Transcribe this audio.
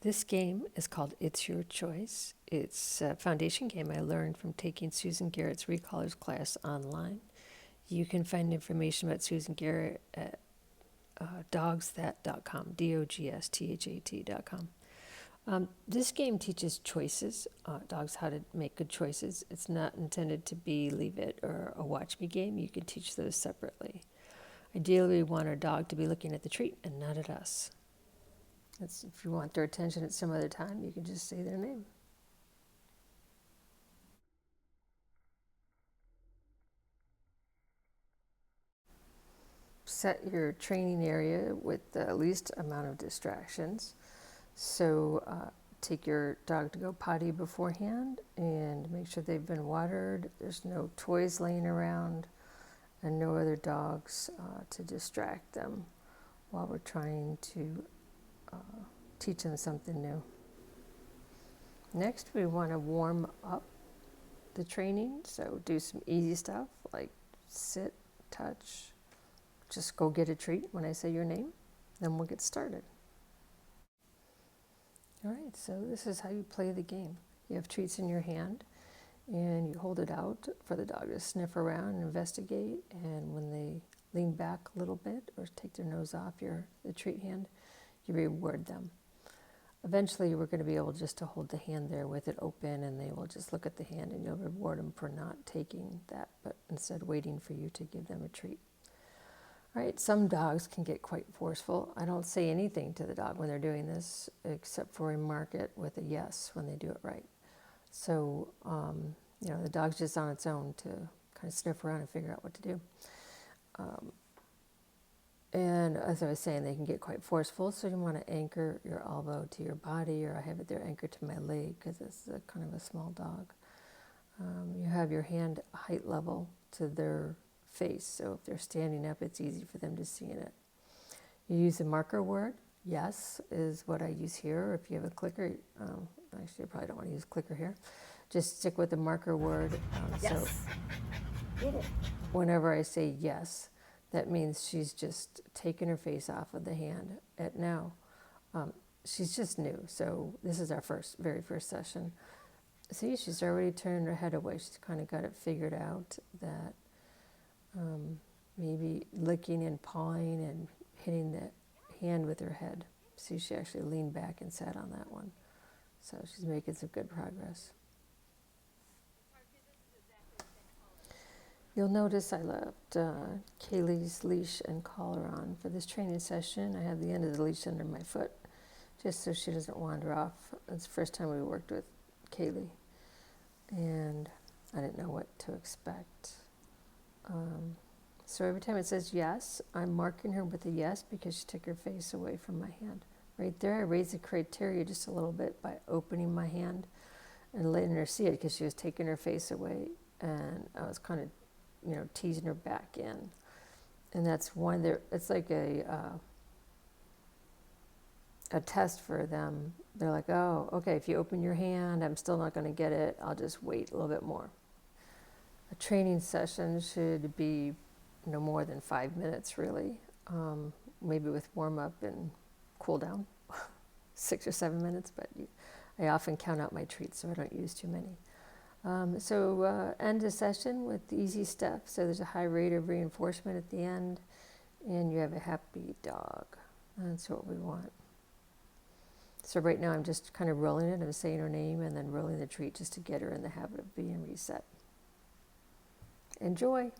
This game is called It's Your Choice. It's a foundation game I learned from taking Susan Garrett's Recallers class online. You can find information about Susan Garrett at dogsthat.com, dogsthat.com. This game teaches choices, dogs how to make good choices. It's not intended to be leave it or a watch me game. You can teach those separately. Ideally, we want our dog to be looking at the treat and not at us. If you want their attention at some other time, you can just say their name. Set your training area with the least amount of distractions. So take your dog to go potty beforehand and make sure they've been watered. There's no toys laying around and no other dogs to distract them while we're trying to teach them something new. Next, we want to warm up the training. So do some easy stuff like sit, touch, just go get a treat when I say your name. Then we'll get started. All right, so this is how you play the game. You have treats in your hand and you hold it out for the dog to sniff around and investigate. And when they lean back a little bit or take their nose off the treat hand, you reward them. Eventually, we're going to be able just to hold the hand there with it open, and they will just look at the hand, and you'll reward them for not taking that, but instead waiting for you to give them a treat. All right, some dogs can get quite forceful. I don't say anything to the dog when they're doing this, except for remark it with a yes when they do it right. So, the dog's just on its own to kind of sniff around and figure out what to do. And as I was saying, they can get quite forceful, so you want to anchor your elbow to your body, or I have it there anchored to my leg because it's kind of a small dog. You have your hand height level to their face, so if they're standing up, it's easy for them to see in it. You use a marker word. Yes is what I use here. If you have a clicker, actually I probably don't want to use clicker here. Just stick with the marker word. Yes. So whenever I say yes, that means she's just taken her face off of the hand at now. She's just new, so this is our very first session. See, she's already turned her head away. She's kind of got it figured out that maybe licking and pawing and hitting the hand with her head. See, she actually leaned back and sat on that one. So she's making some good progress. You'll notice I left Kaylie's leash and collar on for this training session. I have the end of the leash under my foot, just so she doesn't wander off. It's the first time we worked with Kaylie, and I didn't know what to expect. So every time it says yes, I'm marking her with a yes because she took her face away from my hand. Right there, I raised the criteria just a little bit by opening my hand and letting her see it because she was taking her face away, and I was kind of teasing her back in. And that's one there. It's like a test for them. They're like, oh, okay, if you open your hand, I'm still not going to get it. I'll just wait a little bit more. A training session should be no more than 5 minutes, really. Maybe with warm up and cool down, 6 or 7 minutes, but I often count out my treats, so I don't use too many. So end a session with easy steps. So there's a high rate of reinforcement at the end, and you have a happy dog. That's what we want. So right now I'm just kind of rolling it. I'm saying her name and then rolling the treat just to get her in the habit of being reset. Enjoy.